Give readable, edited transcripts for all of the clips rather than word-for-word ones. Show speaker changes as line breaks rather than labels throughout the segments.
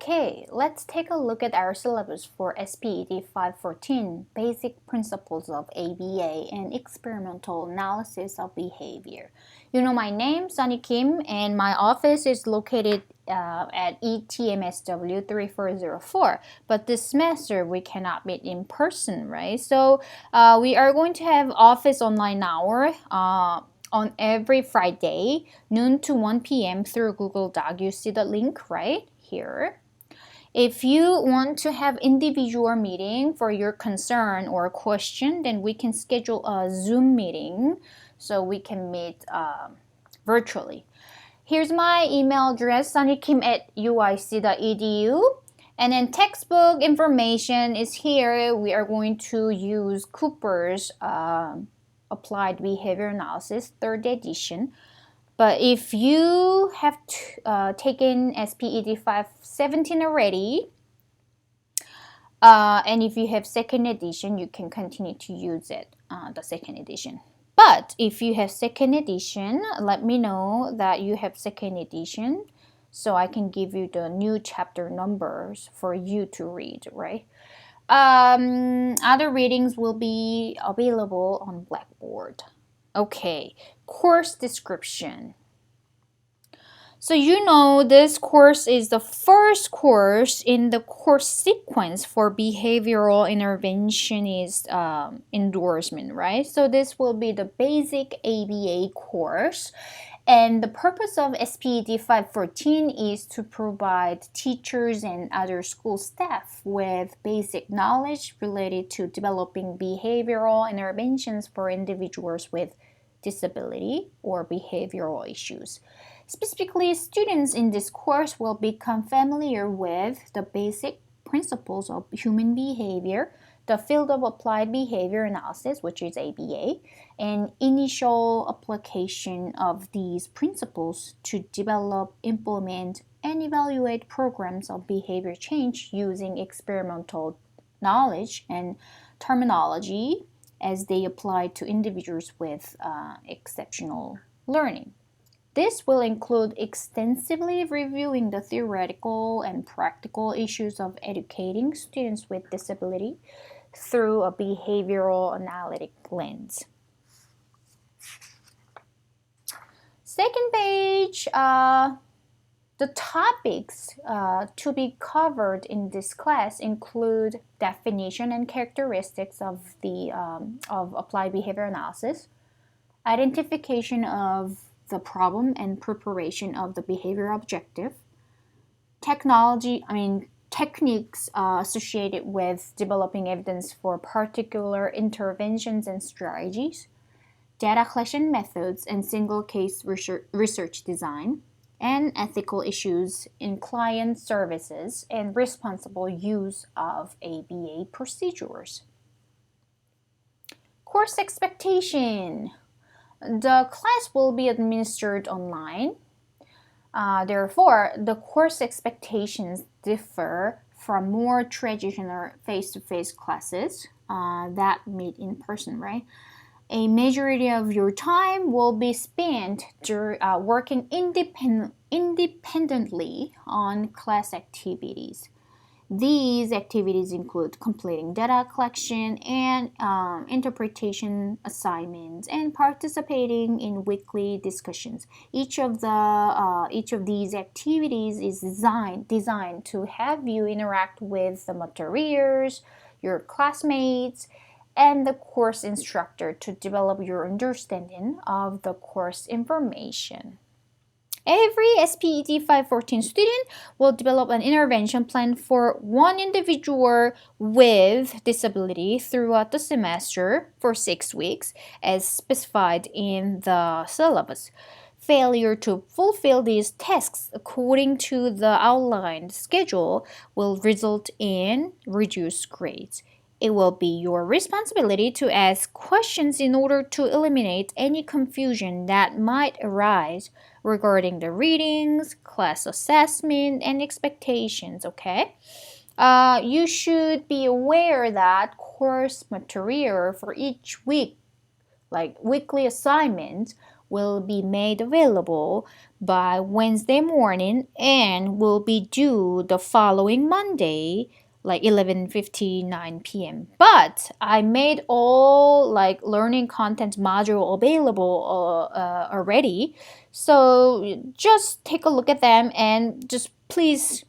Okay, let's take a look at our syllabus for SPED 514, Basic Principles of ABA and Experimental Analysis of Behavior. You know my name, Sunny Kim, and my office is located at ETMSW 3404. But this semester we cannot meet in person, right? So we are going to have office online hour on every Friday, noon to 1 p.m. through Google Doc. You see the link right here. If you want to have individual meeting for your concern or question, then we can schedule a Zoom meeting so we can meet virtually. Here's my email address, sunnykim@uic.edu. And then textbook information is here. We are going to use Cooper's Applied Behavior Analysis, 3rd edition. But if you have taken SPED 517 already, and if you have 2nd edition, you can continue to use it, the 2nd edition. But if you have 2nd edition, let me know that you have 2nd edition so I can give you the new chapter numbers for you to read, right? Other readings will be available on Blackboard. Okay, course description. So you know this course is the first course in the course sequence for behavioral interventionist endorsement, right? So this will be the basic ABA course. And the purpose of SPED 514 is to provide teachers and other school staff with basic knowledge related to developing behavioral interventions for individuals with disability or behavioral issues. Specifically, students in this course will become familiar with the basic principles of human behavior, the field of applied behavior analysis, which is ABA, and initial application of these principles to develop, implement, and evaluate programs of behavior change using experimental knowledge and terminology as they apply to individuals with exceptional learning. This will include extensively reviewing the theoretical and practical issues of educating students with disability through a behavioral analytic lens. Second page, the topics to be covered in this class include definition and characteristics of the applied behavior analysis, identification of the problem and preparation of the behavior objective, techniques associated with developing evidence for particular interventions and strategies, data collection methods and single case research design, and ethical issues in client services and responsible use of ABA procedures. Course expectation. The class will be administered online. Therefore, the course expectations differ from more traditional face-to-face classes that meet in person, right? A majority of your time will be spent working independently on class activities. These activities include completing data collection and interpretation assignments and participating in weekly discussions. Each of these activities is designed to have you interact with the materials, your classmates, and the course instructor to develop your understanding of the course information. Every SPED 514 student will develop an intervention plan for one individual with disability throughout the semester for 6 weeks, as specified in the syllabus. Failure to fulfill these tasks according to the outlined schedule will result in reduced grades. It will be your responsibility to ask questions in order to eliminate any confusion that might arise regarding the readings, class assessment, and expectations, okay? You should be aware that course material for each week, like weekly assignments, will be made available by Wednesday morning and will be due the following Monday, like 11:59 p.m. But I made all like learning content module available already. So just take a look at them and just please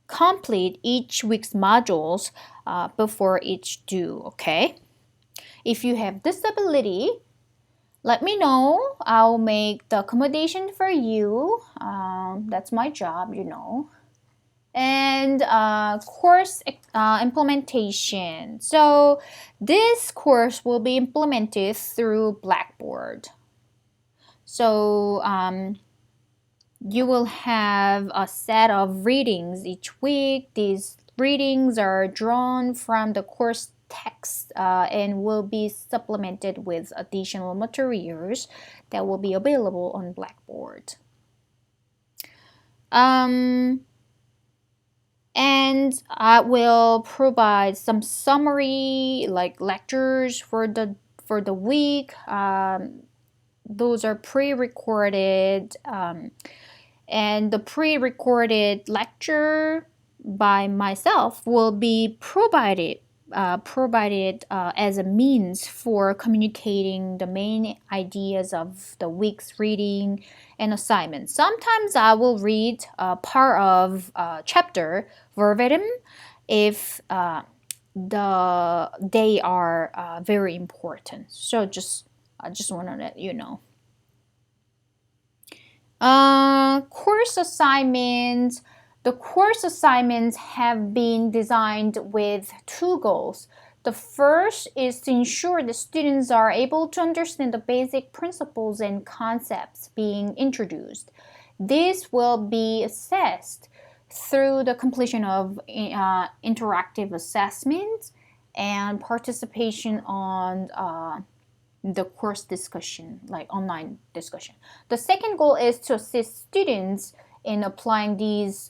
complete each week's modules before each due, okay? If you have disability, let me know. I'll make the accommodation for you. That's my job, you know. And course implementation. So this course will be implemented through Blackboard. So you will have a set of readings each week. These readings are drawn from the course text and will be supplemented with additional materials that will be available on Blackboard. And I will provide some summary like lectures for the week. Those are pre-recorded, and the pre-recorded lecture by myself will be provided as a means for communicating the main ideas of the week's reading and assignment. Sometimes I will read part of a chapter verbatim if they are very important. So I just want to let you know. Course assignments. The course assignments have been designed with two goals. The first is to ensure the students are able to understand the basic principles and concepts being introduced. This will be assessed through the completion of interactive assessments and participation on the course discussion, like online discussion. The second goal is to assist students in applying these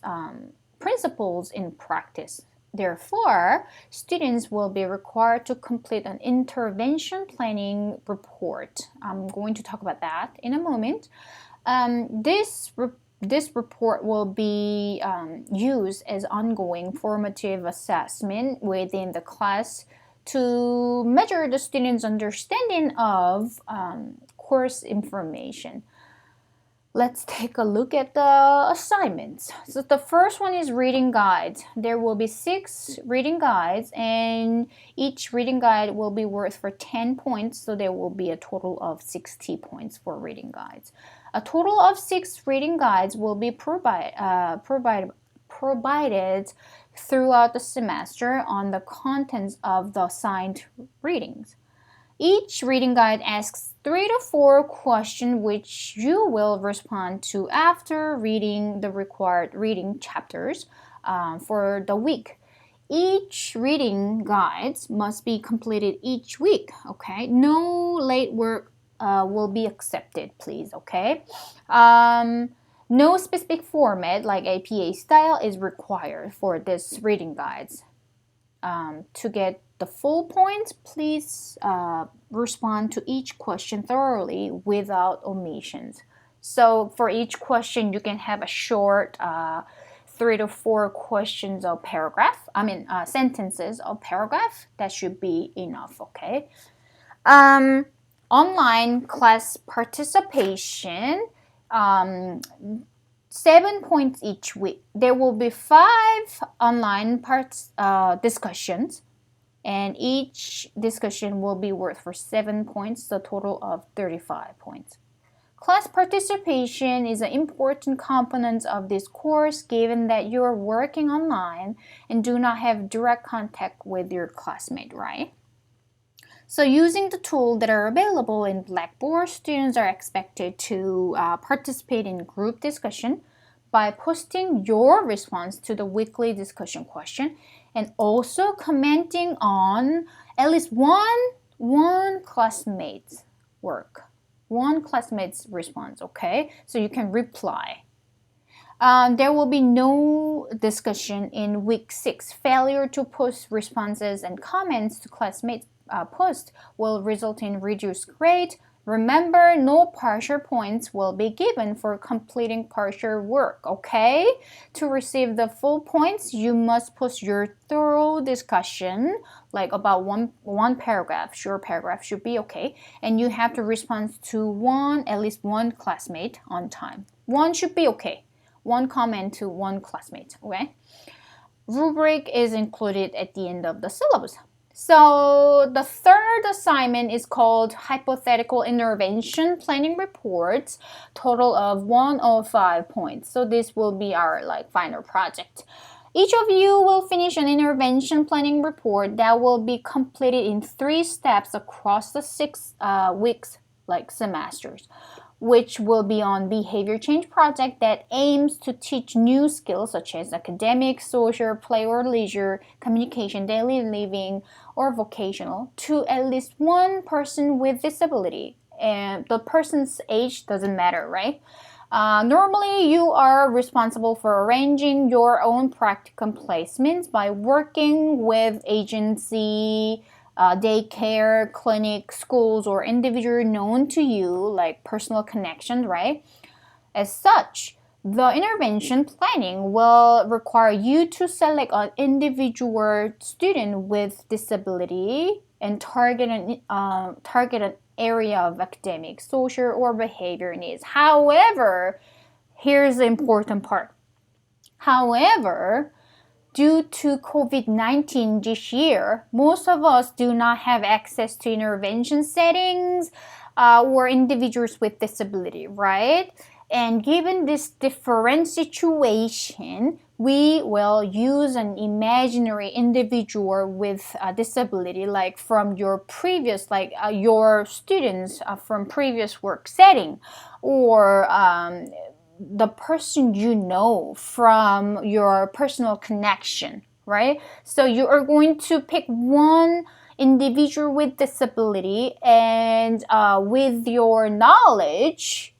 principles in practice. Therefore, students will be required to complete an intervention planning report. I'm going to talk about that in a moment. This report will be used as ongoing formative assessment within the class to measure the students' understanding of course information. Let's take a look at the assignments. So the first one is reading guides. There will be 6 reading guides, and each reading guide will be worth for 10 points, so there will be a total of 60 points for reading guides. A total of 6 reading guides will be provided throughout the semester on the contents of the assigned readings. Each reading guide asks 3 to 4 questions which you will respond to after reading the required reading chapters for the week. Each reading guides must be completed each week, okay? No late work will be accepted, please, okay? No specific format like APA style is required for this reading guides. To get the full points, please respond to each question thoroughly without omissions. So for each question, you can have a short 3 to 4 questions or sentences or paragraph. That should be enough, okay? Online class participation. 7 points each week. There will be 5 online discussions, and each discussion will be worth for 7 points, a total of 35 points. Class participation is an important component of this course given that you are working online and do not have direct contact with your classmate, right? So using the tools that are available in Blackboard, students are expected to participate in group discussion by posting your response to the weekly discussion question and also commenting on at least one classmate's work, one classmate's response, okay? So you can reply. There will be no discussion in week 6. Failure to post responses and comments to classmates' post will result in reduced grade, Remember, no partial points will be given for completing partial work, okay? To receive the full points, you must post your thorough discussion, like about one paragraph, short paragraph should be okay, and you have to respond to at least one classmate on time. One should be okay. One comment to one classmate, okay? Rubric is included at the end of the syllabus. So the third assignment is called Hypothetical Intervention Planning Reports, total of 105 points. So this will be our final project. Each of you will finish an intervention planning report that will be completed in 3 steps across the 6 weeks, semesters, which will be on behavior change project that aims to teach new skills such as academic, social, play or leisure, communication, daily living, or vocational to at least one person with disability. And the person's age doesn't matter, right? Normally, you are responsible for arranging your own practicum placements by working with agency, daycare, clinic, schools, or individual known to you, like personal connection, right? As such, the intervention planning will require you to select an individual student with disability and target an area of academic, social, or behavior needs. However, here's the important part. However, due to COVID-19 this year, most of us do not have access to intervention settings or individuals with disability, right? And given this different situation, we will use an imaginary individual with a disability, like from your previous, your students from previous work setting, or the person you know from your personal connection, right? So you are going to pick one individual with disability, and with your knowledge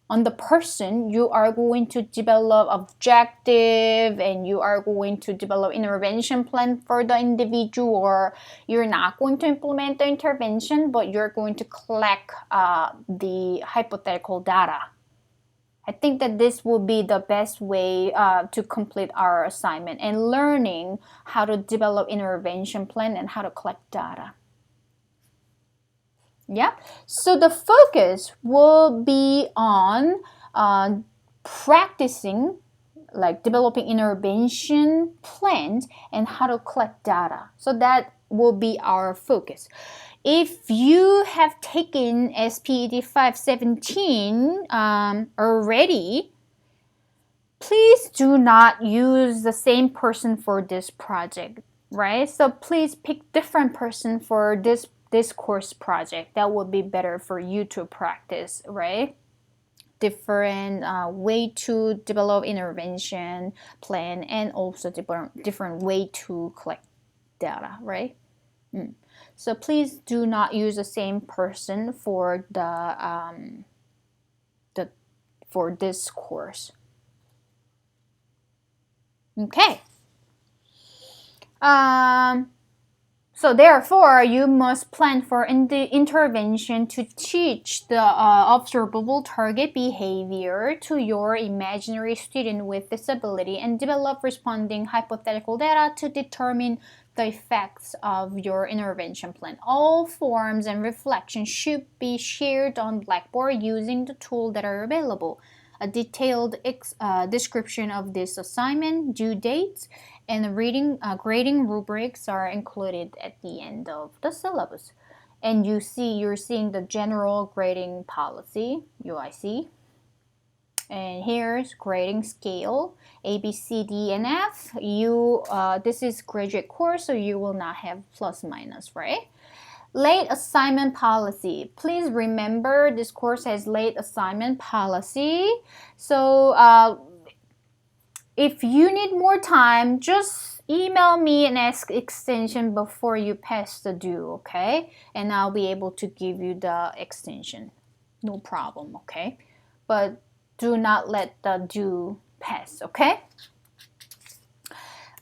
on the person, you are going to develop objective and you are going to develop intervention plan for the individual. Or you're not going to implement the intervention, but you're going to collect the hypothetical data. I think that this will be the best way to complete our assignment and learning how to develop intervention plan and how to collect data. Yeah, so the focus will be on practicing, developing intervention plans and how to collect data. So that will be our focus. If you have taken SPED 517 already, please do not use the same person for this project, right? So please pick different person for this course project. That would be better for you to practice, right? Different way to develop intervention plan and also different way to collect data, right? So please do not use the same person for for this course. Okay. So therefore, you must plan for intervention to teach the observable target behavior to your imaginary student with disability and develop responding hypothetical data to determine the effects of your intervention plan. All forms and reflections should be shared on Blackboard using the tools that are available. A detailed description of this assignment, due dates, and grading rubrics are included at the end of the syllabus. And you're seeing the general grading policy, UIC. And here's grading scale, A, B, C, D, and F. This is graduate course, so you will not have plus minus, right? Late assignment policy. Please remember this course has late assignment policy. So if you need more time, just email me and ask extension before you pass the due, okay? And I'll be able to give you the extension. No problem, okay? But do not let the due pass, okay?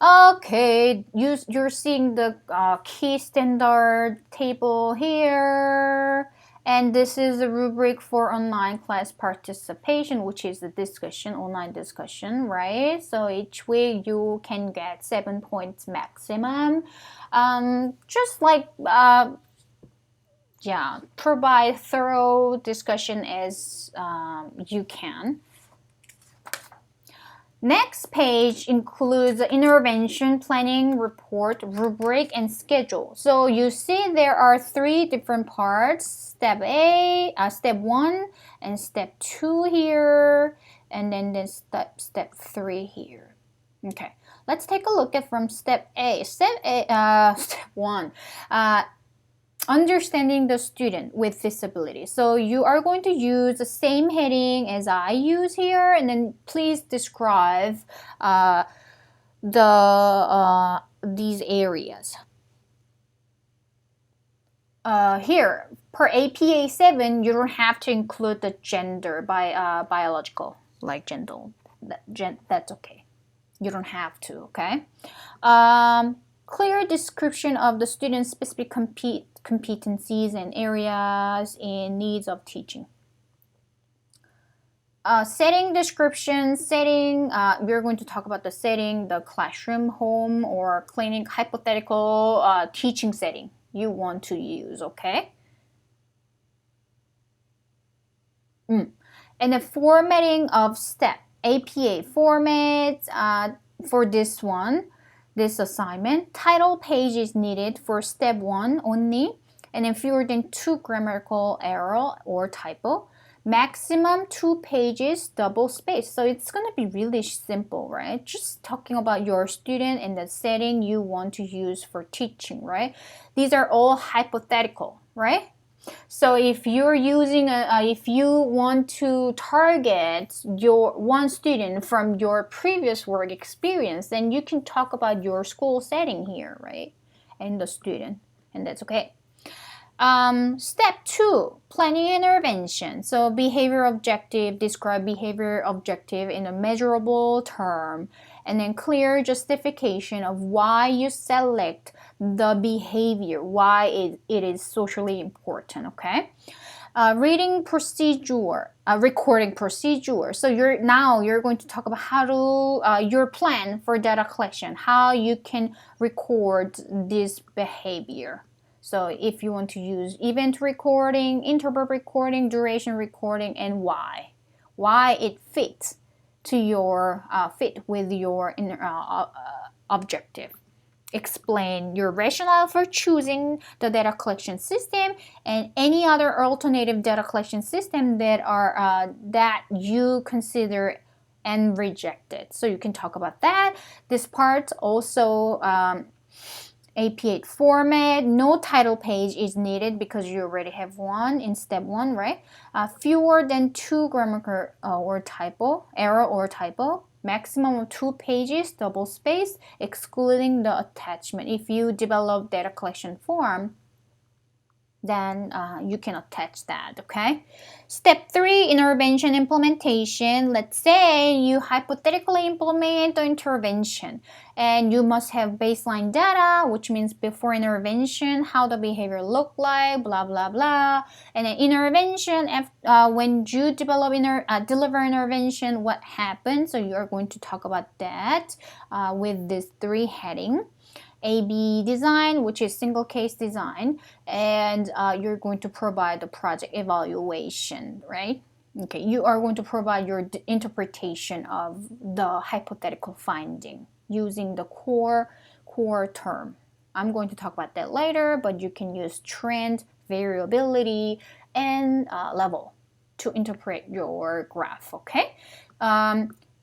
Okay, you're seeing the key standard table here. And this is the rubric for online class participation, which is the discussion, online discussion, right? So each week you can get 7 points maximum. Just like yeah, provide thorough discussion as you can. Next page includes the intervention planning report, rubric, and schedule. So you see there are 3 different parts: step step 1, and step 2 here, and then step 3 here. Okay, let's take a look at from step A. Step 1. Understanding the student with disability. So you are going to use the same heading as I use here, and then please describe these areas. Here, per APA 7, you don't have to include the gender by biological, like gender. That's okay. You don't have to, okay? Clear description of the student's specific competencies and areas and needs of teaching. Setting description, we're going to talk about the setting, the classroom, home, or clinic, hypothetical teaching setting you want to use, okay? And the formatting of step, APA format for this one. This assignment, title page is needed for step 1 only, and then fewer than 2 grammatical error or typo. Maximum 2 pages, double space. So it's going to be really simple, right? Just talking about your student and the setting you want to use for teaching, right? These are all hypothetical, right? So if you're using if you want to target your one student from your previous work experience, then you can talk about your school setting here, right? And the student, and that's okay. Step 2, planning intervention. So behavior objective, describe behavior objective in a measurable term, and then clear justification of why you select the behavior, why it is socially important, okay? Reading procedure, recording procedure. So you're going to talk about how to your plan for data collection, how you can record this behavior. So if you want to use event recording, interval recording, duration recording, and why it fits to your fit with your objective. Explain your rationale for choosing the data collection system and any other alternative data collection system that are that you consider and rejected. So you can talk about that. This part also APA format, no title page is needed because you already have one in step 1, right? Fewer than 2 grammatical or typo, error or typo. Maximum of 2 pages, double space, excluding the attachment. If you develop data collection form, then you can attach that, okay? Step 3, intervention implementation. Let's say you hypothetically implement the intervention and you must have baseline data, which means before intervention, how the behavior look like, blah, blah, blah. And then intervention, when you deliver intervention, what happens? So you are going to talk about that with this 3 heading. AB design, which is single case design, and you're going to provide the project evaluation, right? Okay, you are going to provide your interpretation of the hypothetical finding using the core term. I'm going to talk about that later, but you can use trend, variability, and level to interpret your graph, okay?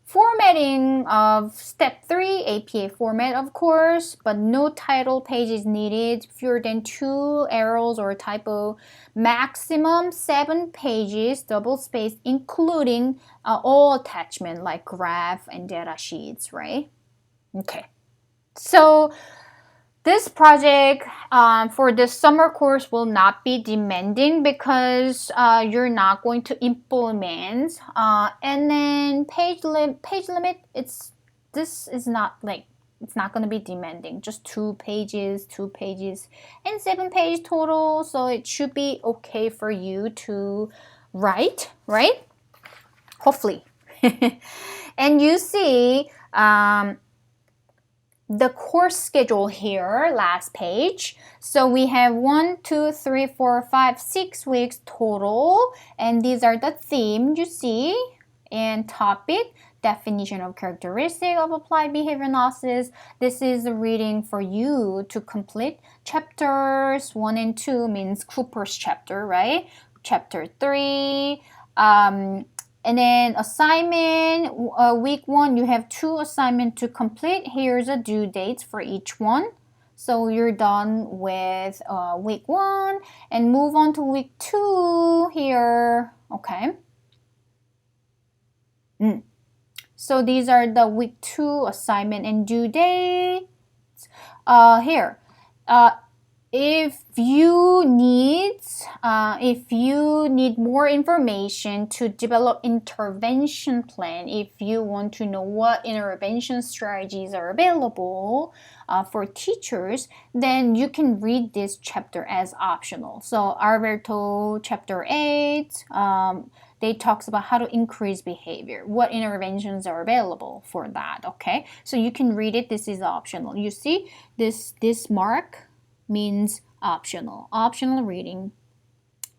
Formatting of step 3, APA format, of course, but no title page is needed, fewer than 2 errors or typo, maximum 7 pages, double space, including all attachment like graph and data sheets, right? Okay, so this project for this summer course will not be demanding because you're not going to implement. And then page limit, this is not like it's not going to be demanding. Just 2 pages, and 7 pages total. So it should be okay for you to write, right? Hopefully. And you see the course schedule here, last page. So we have 1, 2, 3, 4, 5, 6 weeks total. And these are the themes you see, and topic, definition of characteristic of applied behavior analysis. This is a reading for you to complete. Chapters 1 and 2 means Cooper's chapter, right? Chapter 3. And then assignment, week 1, you have 2 assignments to complete. Here's a due dates for each one. So you're done with week 1 and move on to week 2 here. Okay. So these are the week 2 assignment and due dates. Here. If you need more information to develop intervention plan, if you want to know what intervention strategies are available for teachers, then you can read this chapter as optional. So Alberto chapter 8, they talks about how to increase behavior, what interventions are available for that. Okay, so you can read it. This is optional. You see this mark means optional reading,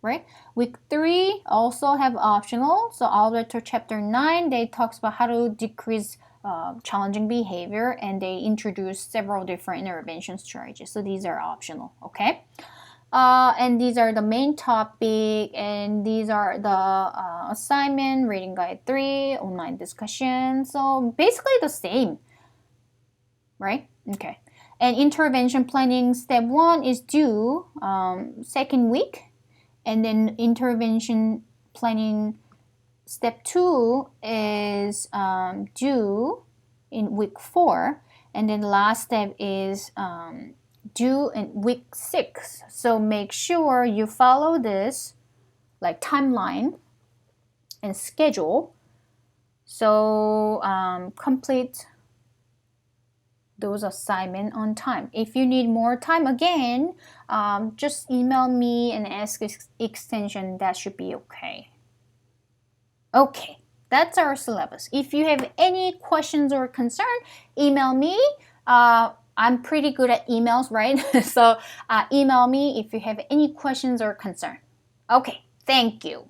right? Week 3 also have optional. So Alberto chapter 9, they talks about how to decrease challenging behavior, and they introduce several different intervention strategies. So these are optional, okay? And these are the main topic, and these are the assignment, reading guide 3, online discussion. So basically the same, right? Okay. And intervention planning step 1 is due second week, and then intervention planning step 2 is due in week 4, and then the last step is due in week 6. So make sure you follow this like timeline and schedule. So complete those assignments on time. If you need more time, again, just email me and ask extension. That should be okay. Okay, that's our syllabus. If you have any questions or concern, email me. I'm pretty good at emails, right? So email me if you have any questions or concern. Okay, thank you.